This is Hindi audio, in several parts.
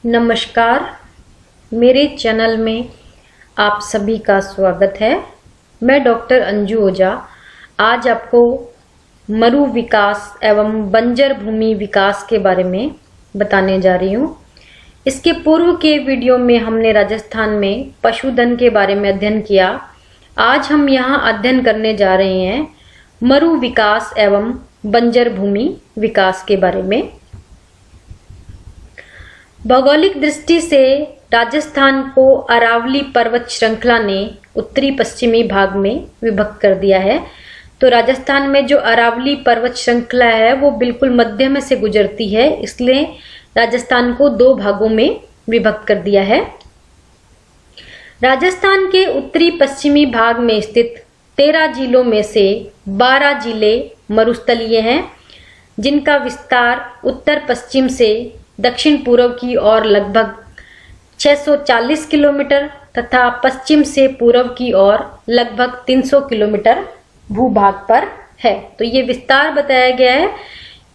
नमस्कार, मेरे चैनल में आप सभी का स्वागत है। मैं डॉक्टर अंजू ओझा आज आपको मरु विकास एवं बंजर भूमि विकास के बारे में बताने जा रही हूँ। इसके पूर्व के वीडियो में हमने राजस्थान में पशुधन के बारे में अध्ययन किया। आज हम यहाँ अध्ययन करने जा रहे हैं मरु विकास एवं बंजर भूमि विकास के बारे में। भौगोलिक दृष्टि से राजस्थान को अरावली पर्वत श्रृंखला ने उत्तरी पश्चिमी भाग में विभक्त कर दिया है। तो राजस्थान में जो अरावली पर्वत श्रृंखला है वो बिल्कुल मध्य में से गुजरती है, इसलिए राजस्थान को दो भागों में विभक्त कर दिया है। राजस्थान के उत्तरी पश्चिमी भाग में स्थित 13 जिलों में से 12 जिले मरुस्थलीय हैं, जिनका विस्तार उत्तर पश्चिम से दक्षिण पूर्व की ओर लगभग 640 किलोमीटर तथा पश्चिम से पूर्व की ओर लगभग 300 किलोमीटर भूभाग पर है। तो ये विस्तार बताया गया है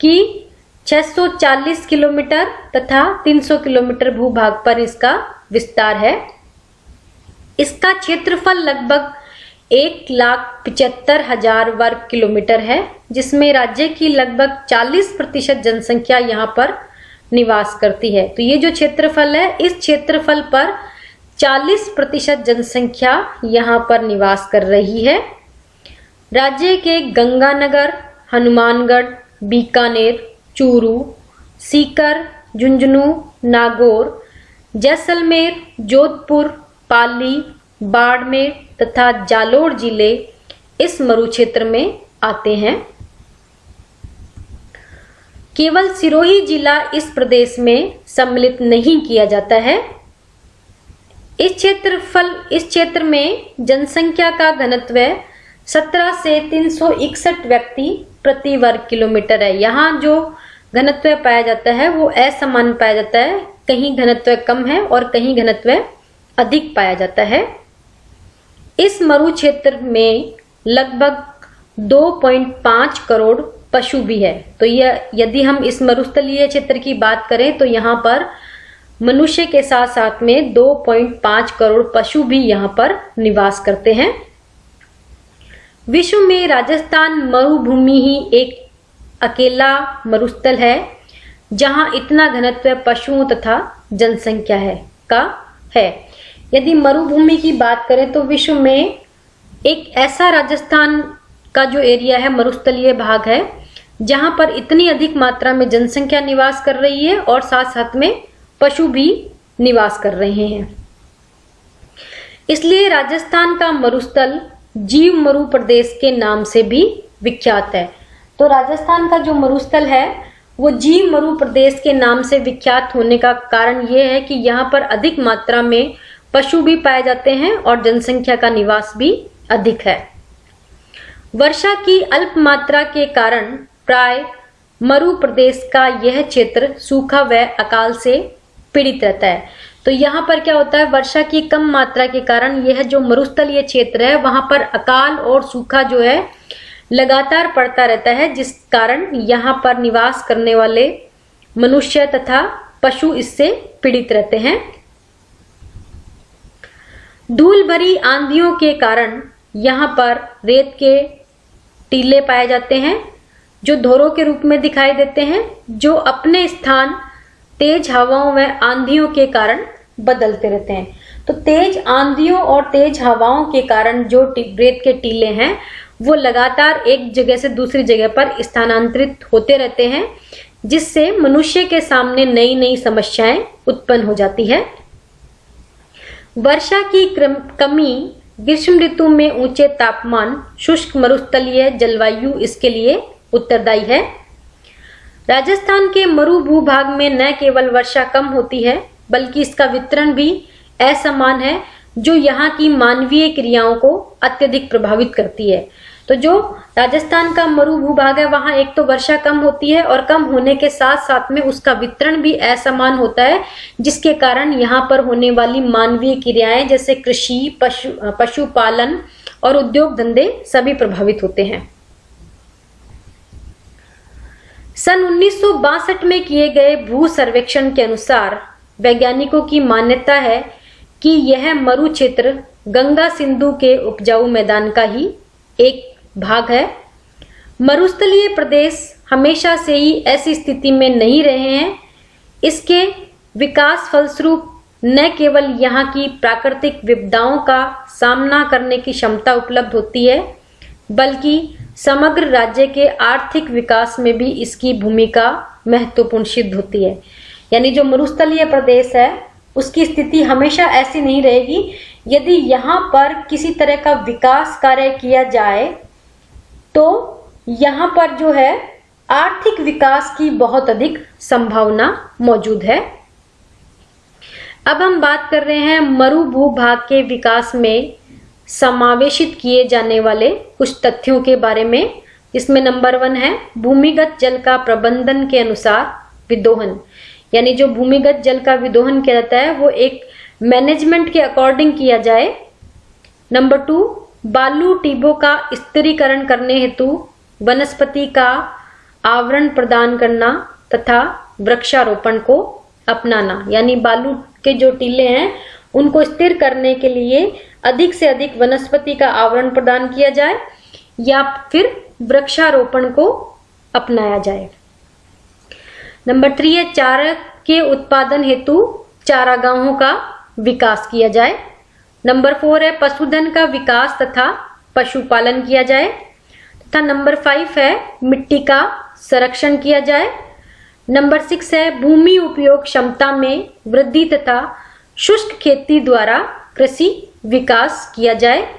कि 640 किलोमीटर तथा 300 किलोमीटर भूभाग पर इसका विस्तार है। इसका क्षेत्रफल लगभग 1,75,000 वर्ग किलोमीटर है, जिसमें राज्य की लगभग 40% जनसंख्या यहाँ पर निवास करती है। तो ये जो क्षेत्रफल है, इस क्षेत्रफल पर 40% जनसंख्या यहाँ पर निवास कर रही है। राज्य के गंगानगर, हनुमानगढ़, बीकानेर, चूरू, सीकर, झुंझुनू, नागौर, जैसलमेर, जोधपुर, पाली, बाड़मेर तथा जालोर जिले इस मरु क्षेत्र में आते हैं। केवल सिरोही जिला इस प्रदेश में सम्मिलित नहीं किया जाता है। इस क्षेत्र में जनसंख्या का घनत्व 17 से 361 व्यक्ति प्रति वर्ग किलोमीटर है। यहाँ जो घनत्व पाया जाता है वो असमान पाया जाता है, कहीं घनत्व कम है और कहीं घनत्व अधिक पाया जाता है। इस मरु क्षेत्र में लगभग 2.5 करोड़ पशु भी है। तो यह यदि हम इस मरुस्थलीय क्षेत्र की बात करें तो यहाँ पर मनुष्य के साथ साथ में 2.5 करोड़ पशु भी यहाँ पर निवास करते हैं। विश्व में राजस्थान मरुभूमि ही एक अकेला मरुस्थल है जहाँ इतना घनत्व पशुओं तथा जनसंख्या है। यदि मरुभूमि की बात करें तो विश्व में एक ऐसा राजस्थान का जो एरिया है, मरुस्थलीय भाग है, जहां पर इतनी अधिक मात्रा में जनसंख्या निवास कर रही है और साथ साथ में पशु भी निवास कर रहे हैं। इसलिए राजस्थान का मरुस्थल जीव मरु प्रदेश के नाम से भी विख्यात है। तो राजस्थान का जो मरुस्थल है वो जीव मरु प्रदेश के नाम से विख्यात होने का कारण ये है कि यहाँ पर अधिक मात्रा में पशु भी पाए जाते हैं और जनसंख्या का निवास भी अधिक है। वर्षा की अल्प मात्रा के कारण प्राय मरु प्रदेश का यह क्षेत्र सूखा व अकाल से पीड़ित रहता है। तो यहाँ पर क्या होता है, वर्षा की कम मात्रा के कारण यह जो मरुस्थलीय क्षेत्र है वहां पर अकाल और सूखा जो है लगातार पड़ता रहता है, जिस कारण यहाँ पर निवास करने वाले मनुष्य तथा पशु इससे पीड़ित रहते हैं। धूल भरी आंधियों के कारण यहाँ पर रेत के टीले पाए जाते हैं जो धोरों के रूप में दिखाई देते हैं, जो अपने स्थान तेज हवाओं व आंधियों के कारण बदलते रहते हैं। तो तेज आंधियों और तेज हवाओं के कारण जो रेत के टीले हैं वो लगातार एक जगह से दूसरी जगह पर स्थानांतरित होते रहते हैं, जिससे मनुष्य के सामने नई नई समस्याएं उत्पन्न हो जाती है। वर्षा की कमी, ग्रीष्म ऋतु में ऊंचे तापमान, शुष्क मरुस्थलीय जलवायु इसके लिए उत्तरदायी है। राजस्थान के मरु भूभाग में न केवल वर्षा कम होती है बल्कि इसका वितरण भी असमान है, जो यहाँ की मानवीय क्रियाओं को अत्यधिक प्रभावित करती है। तो जो राजस्थान का मरु भूभाग है वहां एक तो वर्षा कम होती है और कम होने के साथ साथ में उसका वितरण भी असमान होता है, जिसके कारण यहाँ पर होने वाली मानवीय क्रियाएं जैसे कृषि, पशुपालन और उद्योग धंधे सभी प्रभावित होते हैं। सन 1962 में किए गए भू सर्वेक्षण के अनुसार वैज्ञानिकों की मान्यता है कि यह मरु क्षेत्र गंगा सिंधु के उपजाऊ मैदान का ही एक भाग है। मरुस्थलीय प्रदेश हमेशा से ही ऐसी स्थिति में नहीं रहे हैं। इसके विकास फलस्वरूप न केवल यहाँ की प्राकृतिक विपदाओं का सामना करने की क्षमता उपलब्ध होती है, बल्कि समग्र राज्य के आर्थिक विकास में भी इसकी भूमिका महत्वपूर्ण सिद्ध होती है। यानी जो मरुस्थलीय प्रदेश है उसकी स्थिति हमेशा ऐसी नहीं रहेगी। यदि यहाँ पर किसी तरह का विकास कार्य किया जाए तो यहाँ पर जो है आर्थिक विकास की बहुत अधिक संभावना मौजूद है। अब हम बात कर रहे हैं मरु भूभाग के विकास में समावेशित किए जाने वाले कुछ तथ्यों के बारे में। इसमें नंबर 1 है भूमिगत जल का प्रबंधन के अनुसार विदोहन। यानी जो भूमिगत जल का विदोहन किया जाता है वो एक मैनेजमेंट के अकॉर्डिंग किया जाए। नंबर 2 बालू टीबों का स्थिरीकरण करने हेतु वनस्पति का आवरण प्रदान करना तथा वृक्षारोपण को अपनाना। यानी बालू के जो टीले हैं उनको स्थिर करने के लिए अधिक से अधिक वनस्पति का आवरण प्रदान किया जाए या फिर वृक्षारोपण को अपनाया जाए। नंबर 3 है चारा के उत्पादन हेतु चारागाहों का विकास किया जाए। नंबर 4 है पशुधन का विकास तथा पशुपालन किया जाए तथा नंबर 5 है मिट्टी का संरक्षण किया जाए। नंबर 6 है भूमि उपयोग क्षमता में वृद्धि तथा शुष्क खेती द्वारा कृषि विकास किया जाए।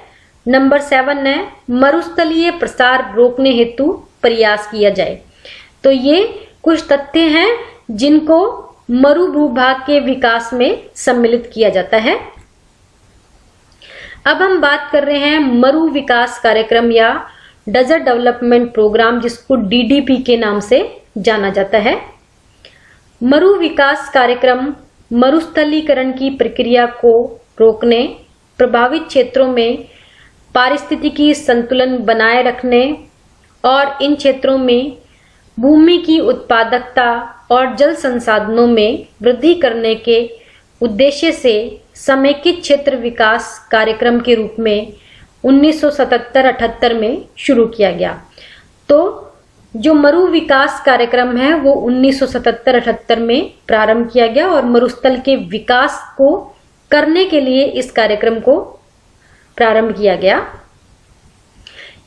नंबर 7 है मरुस्थलीय प्रसार रोकने हेतु प्रयास किया जाए। तो ये कुछ तथ्य हैं जिनको मरु भूभाग के विकास में सम्मिलित किया जाता है। अब हम बात कर रहे हैं मरु विकास कार्यक्रम या डेजर्ट डेवलपमेंट प्रोग्राम, जिसको DDP के नाम से जाना जाता है। मरु विकास कार्यक्रम मरुस्थलीकरण की प्रक्रिया को रोकने, प्रभावित क्षेत्रों में पारिस्थितिकी संतुलन बनाए रखने और इन क्षेत्रों में भूमि की उत्पादकता और जल संसाधनों में वृद्धि करने के उद्देश्य से समेकित क्षेत्र विकास कार्यक्रम के रूप में 1977-78 में शुरू किया गया। तो जो मरु विकास कार्यक्रम है वो 1977-78 में प्रारंभ किया गया और मरुस्थल के विकास को करने के लिए इस कार्यक्रम को प्रारंभ किया गया।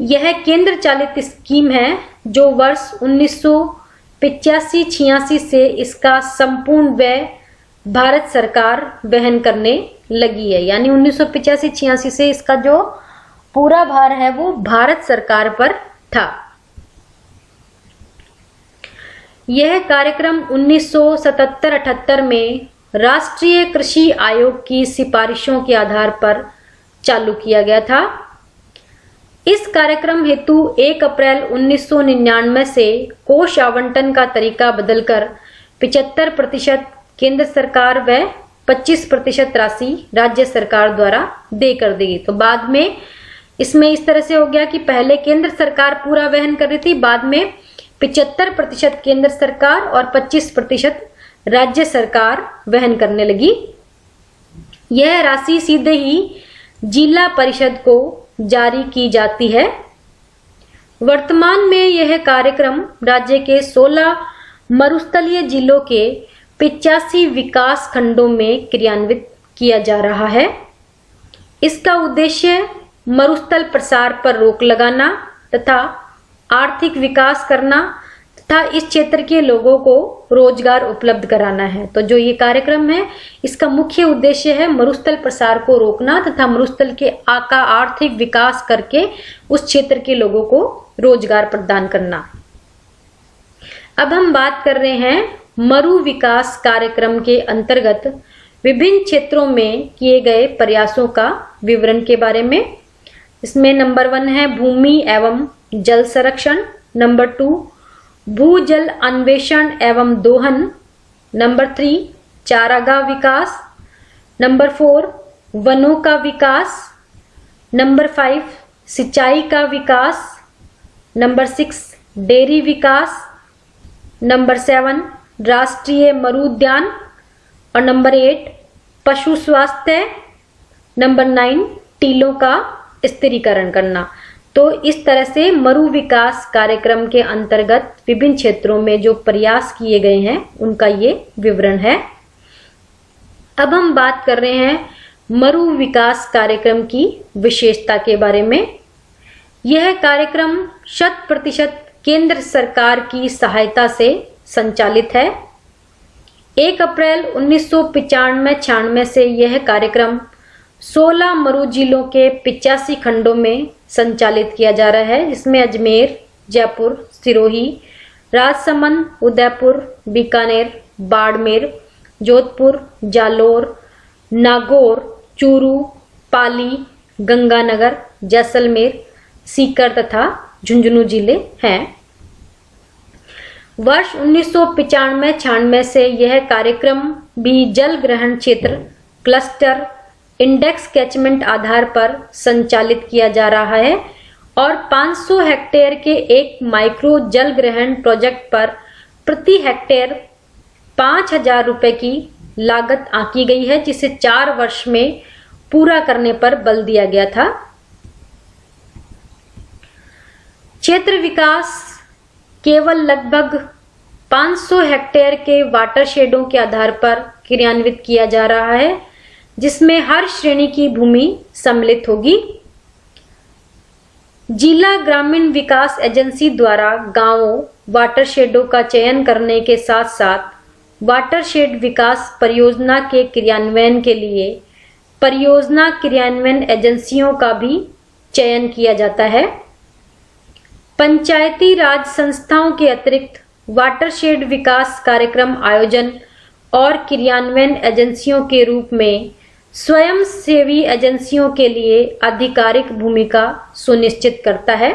यह केंद्र चालित स्कीम है जो वर्ष 1985-86 से इसका संपूर्ण व्यय भारत सरकार वहन करने लगी है। यानी 1985-86 से इसका जो पूरा भार है वो भारत सरकार पर था। यह कार्यक्रम 1977-78 में राष्ट्रीय कृषि आयोग की सिफारिशों के आधार पर चालू किया गया था। इस कार्यक्रम हेतु 1 अप्रैल 1999 से कोष आवंटन का तरीका बदलकर 75% केंद्र सरकार व 25% राशि राज्य सरकार द्वारा दे कर दी। तो बाद में इसमें इस तरह से हो गया कि पहले केंद्र सरकार पूरा वहन कर रही थी, बाद में 75% केंद्र सरकार और 25% राज्य सरकार वहन करने लगी। यह राशि सीधे ही जिला परिषद को जारी की जाती है। वर्तमान में यह कार्यक्रम राज्य के 16 मरुस्थलीय जिलों के 85 विकास खंडों में क्रियान्वित किया जा रहा है। इसका उद्देश्य मरुस्थल प्रसार पर रोक लगाना तथा आर्थिक विकास करना तथा इस क्षेत्र के लोगों को रोजगार उपलब्ध कराना है। तो जो ये कार्यक्रम है इसका मुख्य उद्देश्य है मरुस्थल प्रसार को रोकना तथा मरुस्थल के का आर्थिक विकास करके उस क्षेत्र के लोगों को रोजगार प्रदान करना। अब हम बात कर रहे हैं मरु विकास कार्यक्रम के अंतर्गत विभिन्न क्षेत्रों में किए गए प्रयासों का विवरण के बारे में। इसमें नंबर 1 है भूमि एवं जल संरक्षण। नंबर 2 भूजल अन्वेषण एवं दोहन। नंबर 3 चारागाह विकास। नंबर 4 वनों का विकास। नंबर 5 सिंचाई का विकास। नंबर 6 डेयरी विकास। नंबर 7 राष्ट्रीय मरुउद्यान और नंबर 8 पशु स्वास्थ्य, नंबर 9 टीलों का स्थिरीकरण करना। तो इस तरह से मरु विकास कार्यक्रम के अंतर्गत विभिन्न क्षेत्रों में जो प्रयास किए गए हैं उनका ये विवरण है। अब हम बात कर रहे हैं मरु विकास कार्यक्रम की विशेषता के बारे में। यह कार्यक्रम 100% केंद्र सरकार की सहायता से संचालित है। 1 अप्रैल 1995-96 से यह कार्यक्रम 16 मरु जिलों के 85 खंडों में संचालित किया जा रहा है, जिसमें अजमेर, जयपुर, सिरोही, राजसमंद, उदयपुर, बीकानेर, बाड़मेर, जोधपुर, जालोर, नागौर, चूरू, पाली, गंगानगर, जैसलमेर, सीकर तथा झुंझुनू जिले हैं। वर्ष 1995-96 से यह कार्यक्रम भी जल ग्रहण क्षेत्र क्लस्टर इंडेक्स कैचमेंट आधार पर संचालित किया जा रहा है और 500 हेक्टेयर के एक माइक्रो जल ग्रहण प्रोजेक्ट पर प्रति हेक्टेयर 5,000 रुपए की लागत आंकी गई है, जिसे 4 वर्ष में पूरा करने पर बल दिया गया था। क्षेत्र विकास केवल लगभग 500 हेक्टेयर के वाटरशेडों के आधार पर क्रियान्वित किया जा रहा है, जिसमें हर श्रेणी की भूमि सम्मिलित होगी। जिला ग्रामीण विकास एजेंसी द्वारा गांवों वाटरशेडों का चयन करने के साथ साथ वाटरशेड विकास परियोजना के क्रियान्वयन के लिए परियोजना क्रियान्वयन एजेंसियों का भी चयन किया जाता है। पंचायती राज संस्थाओं के अतिरिक्त वाटरशेड विकास कार्यक्रम आयोजन और क्रियान्वयन एजेंसियों के रूप में स्वयं सेवी एजेंसियों के लिए आधिकारिक भूमिका सुनिश्चित करता है।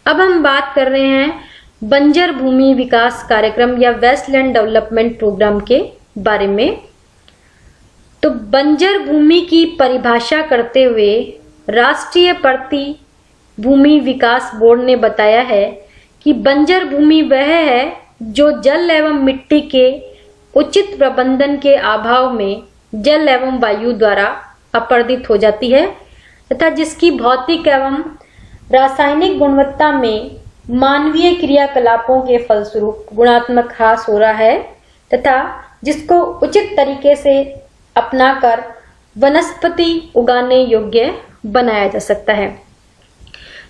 अब हम बात कर रहे हैं बंजर भूमि विकास कार्यक्रम या वेस्टलैंड डेवलपमेंट प्रोग्राम के बारे में। तो बंजर भूमि की परिभाषा करते हुए राष्ट्रीय प्रति भूमि विकास बोर्ड ने बताया है कि बंजर भूमि वह है जो जल एवं मिट्टी के उचित प्रबंधन के अभाव में जल एवं वायु द्वारा अपरदित हो जाती है तथा जिसकी भौतिक एवं रासायनिक गुणवत्ता में मानवीय क्रियाकलापों के फलस्वरूप गुणात्मक ह्रास हो रहा है तथा जिसको उचित तरीके से अपनाकर वनस्पति उगाने योग्य बनाया जा सकता है।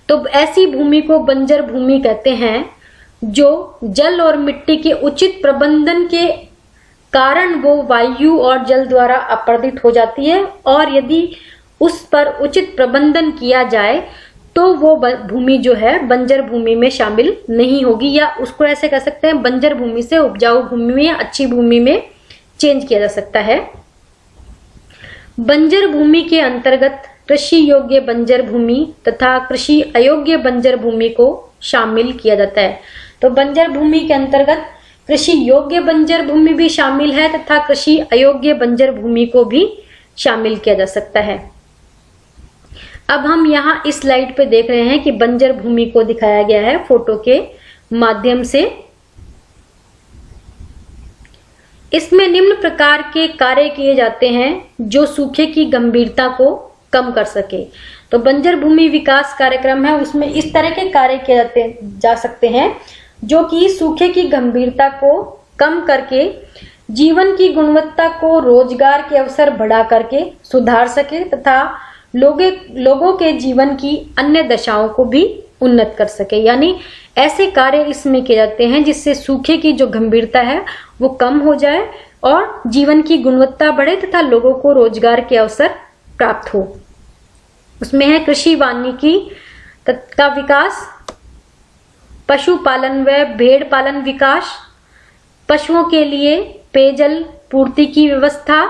तो ऐसी भूमि को बंजर भूमि कहते हैं जो जल और मिट्टी के उचित प्रबंधन के कारण वो वायु और जल द्वारा अपरदित हो जाती है, और यदि उस पर उचित प्रबंधन किया जाए तो वो भूमि जो है बंजर भूमि में शामिल नहीं होगी, या उसको ऐसे कह सकते हैं बंजर भूमि से उपजाऊ भूमि में या अच्छी भूमि में चेंज किया जा सकता है। बंजर भूमि के अंतर्गत कृषि योग्य बंजर भूमि तथा कृषि अयोग्य बंजर भूमि को शामिल किया जाता है। तो बंजर भूमि के अंतर्गत कृषि योग्य बंजर भूमि भी शामिल है तथा कृषि अयोग्य बंजर भूमि को भी शामिल किया जा सकता है। अब हम यहाँ इस स्लाइड पे देख रहे हैं कि बंजर भूमि को दिखाया गया है फोटो के माध्यम से। इसमें निम्न प्रकार के कार्य किए जाते हैं जो सूखे की गंभीरता को कम कर सके। तो बंजर भूमि विकास कार्यक्रम है, उसमें इस तरह के कार्य किए जा सकते हैं जो कि सूखे की गंभीरता को कम करके जीवन की गुणवत्ता को रोजगार के अवसर बढ़ा करके सुधार सके तथा लोगों के जीवन की अन्य दशाओं को भी उन्नत कर सके। यानी ऐसे कार्य इसमें किए जाते हैं जिससे सूखे की जो गंभीरता है वो कम हो जाए और जीवन की गुणवत्ता बढ़े तथा लोगों को रोजगार के अवसर प्राप्त हो। उसमें है कृषि वानिकी का विकास, पशुपालन व भेड़ पालन विकास, पशुओं के लिए पेयजल पूर्ति की व्यवस्था,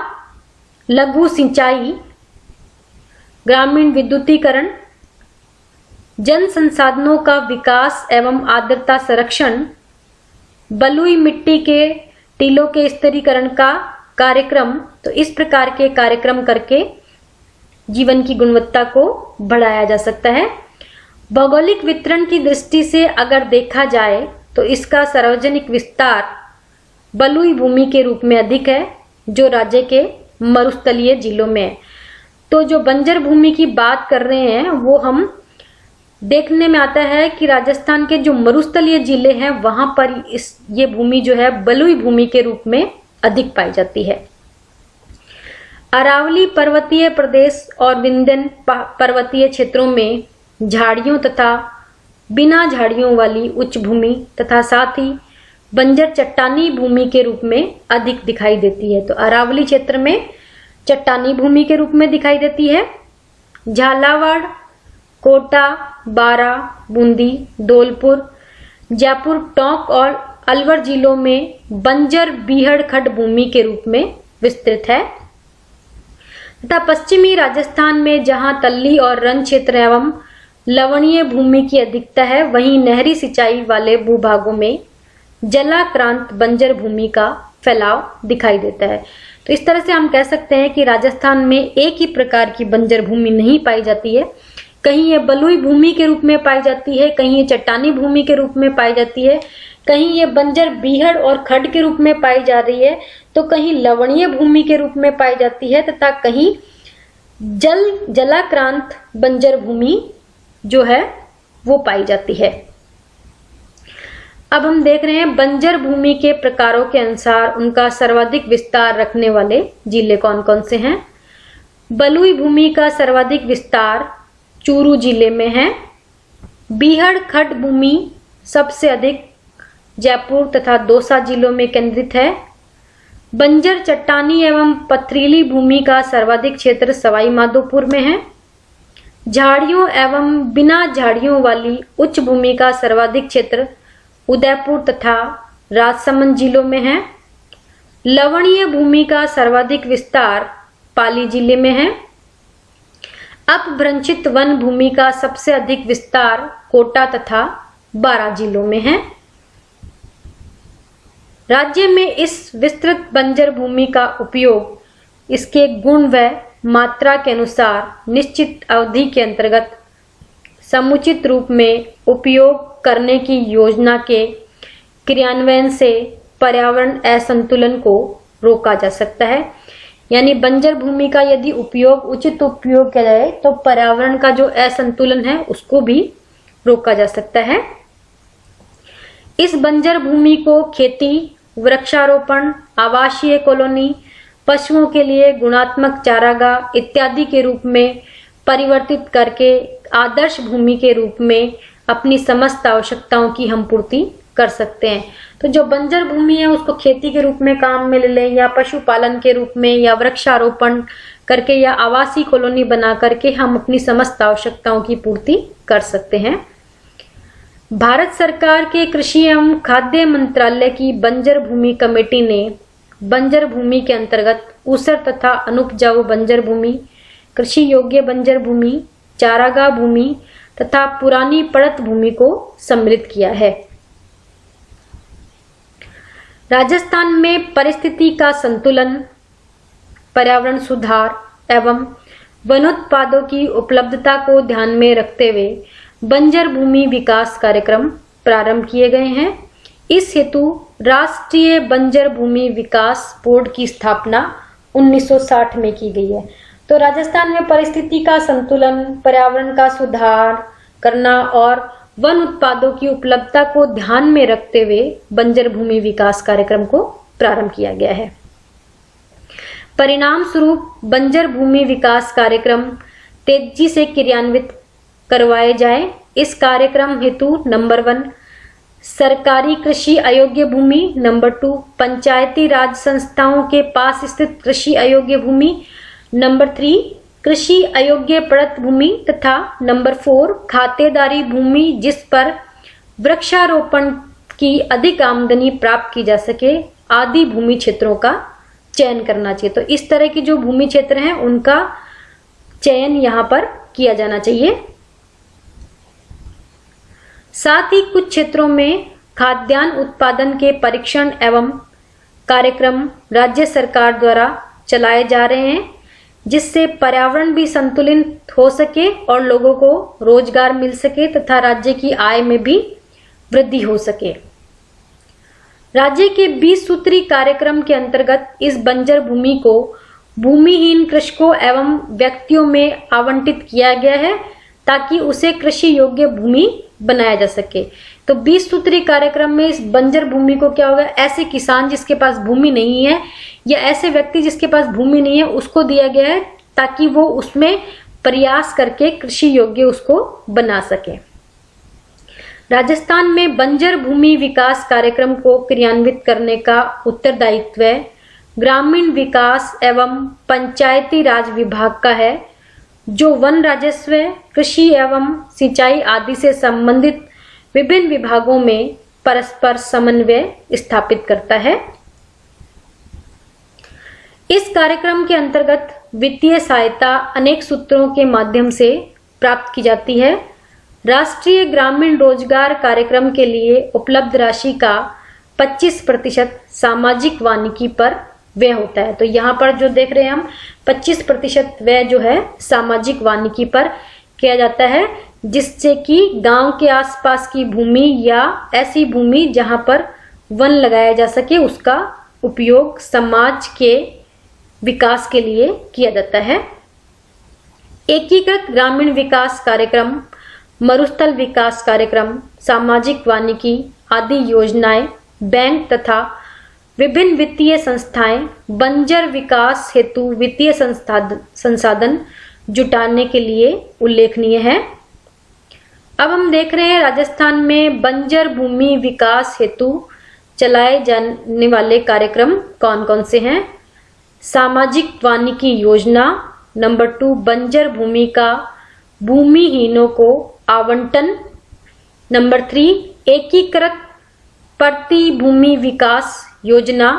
लघु सिंचाई, ग्रामीण विद्युतीकरण, जन संसाधनों का विकास एवं आर्द्रता संरक्षण, बलुई मिट्टी के टीलों के स्थिरीकरण का कार्यक्रम। तो इस प्रकार के कार्यक्रम करके जीवन की गुणवत्ता को बढ़ाया जा सकता है। भौगोलिक वितरण की दृष्टि से अगर देखा जाए तो इसका सार्वजनिक विस्तार बलुई भूमि के रूप में अधिक है, जो राज्य के मरुस्थलीय जिलों में है। तो जो बंजर भूमि की बात कर रहे हैं वो हम देखने में आता है कि राजस्थान के जो मरुस्थलीय जिले हैं वहां पर ये भूमि जो है बलुई भूमि के रूप में अधिक पाई जाती है। अरावली पर्वतीय प्रदेश और विंध्यन पर्वतीय क्षेत्रों में झाड़ियों तथा बिना झाड़ियों वाली उच्च भूमि तथा साथ ही बंजर चट्टानी भूमि के रूप में अधिक दिखाई देती है। तो अरावली क्षेत्र में चट्टानी भूमि के रूप में दिखाई देती है। झालावाड़, कोटा, बारा, बूंदी, धौलपुर, जयपुर, टोंक और अलवर जिलों में बंजर बीहड़ खड़ भूमि के रूप में विस्तृत है तथा पश्चिमी राजस्थान में जहां तल्ली और रन क्षेत्र एवं लवणीय भूमि की अधिकता है, वहीं नहरी सिंचाई वाले भूभागों में जलाक्रांत बंजर भूमि का फैलाव दिखाई देता है। तो इस तरह से हम कह सकते हैं कि राजस्थान में एक ही प्रकार की बंजर भूमि नहीं पाई जाती है। कहीं ये बलुई भूमि के रूप में पाई जाती है, कहीं ये चट्टानी भूमि के रूप में पाई जाती है, कहीं ये बंजर बीहड़ और खड़ के रूप में पाई जा रही है, तो कहीं लवणीय भूमि के रूप में पाई जाती है तथा कहीं जलाक्रांत बंजर भूमि जो है वो पाई जाती है। अब हम देख रहे हैं बंजर भूमि के प्रकारों के अनुसार उनका सर्वाधिक विस्तार रखने वाले जिले कौन कौन से हैं। बलुई भूमि का सर्वाधिक विस्तार चूरू जिले में है। बीहड़ खड़ भूमि सबसे अधिक जयपुर तथा दौसा जिलों में केंद्रित है। बंजर चट्टानी एवं पथरीली भूमि का सर्वाधिक क्षेत्र सवाई माधोपुर में है। झाड़ियों एवं बिना झाड़ियों वाली उच्च भूमि का सर्वाधिक क्षेत्र उदयपुर तथा राजसमंद जिलों में है। लवणीय भूमि का सर्वाधिक विस्तार पाली जिले में है। अपभ्रंशित वन भूमि का सबसे अधिक विस्तार कोटा तथा बारा जिलों में है। राज्य में इस विस्तृत बंजर भूमि का उपयोग इसके गुण व मात्रा के अनुसार निश्चित अवधि के अंतर्गत समुचित रूप में उपयोग करने की योजना के क्रियान्वयन से पर्यावरण असंतुलन को रोका जा सकता है। यानी बंजर भूमि का यदि उपयोग उचित उपयोग किया जाए तो पर्यावरण का जो असंतुलन है उसको भी रोका जा सकता है। इस बंजर भूमि को खेती, वृक्षारोपण, आवासीय कॉलोनी, पशुओं के लिए गुणात्मक चारागाह इत्यादि के रूप में परिवर्तित करके आदर्श भूमि के रूप में अपनी समस्त आवश्यकताओं की हम पूर्ति कर सकते हैं। तो जो बंजर भूमि है उसको खेती के रूप में काम में ले लें या पशुपालन के रूप में या वृक्षारोपण करके या आवासीय कॉलोनी बना करके हम अपनी समस्त आवश्यकताओं की पूर्ति कर सकते हैं। भारत सरकार के कृषि एवं खाद्य मंत्रालय की बंजर भूमि कमेटी ने बंजर भूमि के अंतर्गत ऊसर तथा अनुपजाऊ बंजर भूमि, कृषि योग्य बंजर भूमि, चारागाह भूमि तथा पुरानी पड़त भूमि को सम्मिलित किया है। राजस्थान में परिस्थिति का संतुलन, पर्यावरण सुधार एवं वनोत्पादों की उपलब्धता को ध्यान में रखते हुए बंजर भूमि विकास कार्यक्रम प्रारंभ किए गए हैं। इस हेतु राष्ट्रीय बंजर भूमि विकास बोर्ड की स्थापना 1960 में की गई है। तो राजस्थान में परिस्थिति का संतुलन, पर्यावरण का सुधार करना और वन उत्पादों की उपलब्धता को ध्यान में रखते हुए बंजर भूमि विकास कार्यक्रम को प्रारंभ किया गया है। परिणाम स्वरूप बंजर भूमि विकास कार्यक्रम तेजी से क्रियान्वित करवाए जाए। इस कार्यक्रम हेतु नंबर 1 सरकारी कृषि अयोग्य भूमि, नंबर 2 पंचायती राज संस्थाओं के पास स्थित कृषि अयोग्य भूमि, नंबर 3 कृषि अयोग्य पड़त भूमि तथा नंबर 4 खातेदारी भूमि जिस पर वृक्षारोपण की अधिक आमदनी प्राप्त की जा सके आदि भूमि क्षेत्रों का चयन करना चाहिए। तो इस तरह की जो भूमि क्षेत्र हैं उनका चयन यहाँ पर किया जाना चाहिए। साथ ही कुछ क्षेत्रों में खाद्यान्न उत्पादन के परीक्षण एवं कार्यक्रम राज्य सरकार द्वारा चलाए जा रहे हैं, जिससे पर्यावरण भी संतुलित हो सके और लोगों को रोजगार मिल सके तथा राज्य की आय में भी वृद्धि हो सके। राज्य के 20 सूत्री कार्यक्रम के अंतर्गत इस बंजर भूमि को भूमिहीन कृषकों एवं व्यक्तियों में आवंटित किया गया है ताकि उसे कृषि योग्य भूमि बनाया जा सके। तो 20 सूत्री कार्यक्रम में इस बंजर भूमि को क्या होगा, ऐसे किसान जिसके पास भूमि नहीं है या ऐसे व्यक्ति जिसके पास भूमि नहीं है उसको दिया गया है ताकि वो उसमें प्रयास करके कृषि योग्य उसको बना सके। राजस्थान में बंजर भूमि विकास कार्यक्रम को क्रियान्वित करने का उत्तरदायित्व ग्रामीण विकास एवं पंचायती राज विभाग का है, जो वन राजस्व, कृषि एवं सिंचाई आदि से संबंधित विभिन्न विभागों में परस्पर समन्वय स्थापित करता है। इस कार्यक्रम के अंतर्गत वित्तीय सहायता अनेक सूत्रों के माध्यम से प्राप्त की जाती है। राष्ट्रीय ग्रामीण रोजगार कार्यक्रम के लिए उपलब्ध राशि का 25% सामाजिक वानिकी पर व्यय होता है। तो यहाँ पर जो देख रहे हैं हम 25% व्यय जो है सामाजिक वानिकी पर किया जाता है, जिससे कि गांव के आसपास की भूमि या ऐसी भूमि जहां पर वन लगाया जा सके उसका उपयोग समाज के विकास के लिए किया जाता है। एकीकृत ग्रामीण विकास कार्यक्रम, मरुस्थल विकास कार्यक्रम, सामाजिक वानिकी आदि योजनाएं बैंक तथा विभिन्न वित्तीय संस्थाएं बंजर विकास हेतु वित्तीय संसाधन जुटाने के लिए उल्लेखनीय है। अब हम देख रहे हैं राजस्थान में बंजर भूमि विकास हेतु चलाए जाने वाले कार्यक्रम कौन कौन से हैं। सामाजिक वानिकी योजना, नंबर 2 बंजर भूमि का भूमिहीनों को आवंटन, नंबर 3 एकीकृत प्रति भूमि विकास योजना।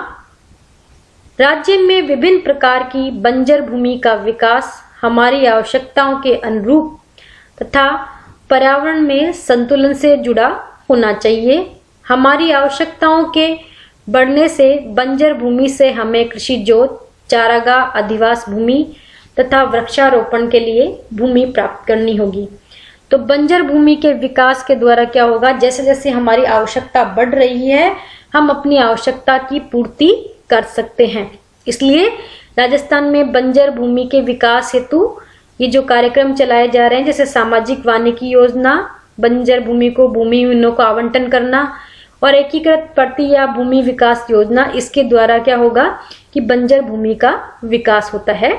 राज्य में विभिन्न प्रकार की बंजर भूमि का विकास हमारी आवश्यकताओं के अनुरूप तथा पर्यावरण में संतुलन से जुड़ा होना चाहिए। हमारी आवश्यकताओं के बढ़ने से बंजर भूमि से हमें कृषि जोत, चारागाह, अधिवास भूमि तथा वृक्षारोपण के लिए भूमि प्राप्त करनी होगी। तो बंजर भूमि के विकास के द्वारा क्या होगा, जैसे जैसे हमारी आवश्यकता बढ़ रही है हम अपनी आवश्यकता की पूर्ति कर सकते हैं। इसलिए राजस्थान में बंजर भूमि के विकास हेतु ये जो कार्यक्रम चलाए जा रहे हैं, जैसे सामाजिक वानिकी योजना, बंजर भूमि को भूमिहीनों को आवंटन करना और एकीकृत प्रति या भूमि विकास योजना, इसके द्वारा क्या होगा कि बंजर भूमि का विकास होता है।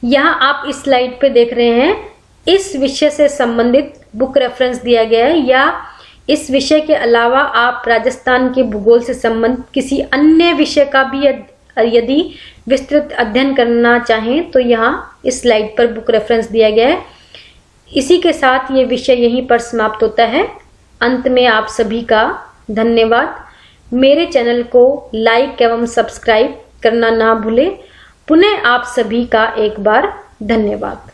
यहाँ आप इस स्लाइड पे देख रहे हैं इस विषय से संबंधित बुक रेफरेंस दिया गया है, या इस विषय के अलावा आप राजस्थान के भूगोल से संबंधित किसी अन्य विषय का भी यदि विस्तृत अध्ययन करना चाहें तो यहाँ इस स्लाइड पर बुक रेफरेंस दिया गया है। इसी के साथ ये विषय यहीं पर समाप्त होता है। अंत में आप सभी का धन्यवाद। मेरे चैनल को लाइक एवं सब्सक्राइब करना ना भूलें। पुनः आप सभी का एक बार धन्यवाद।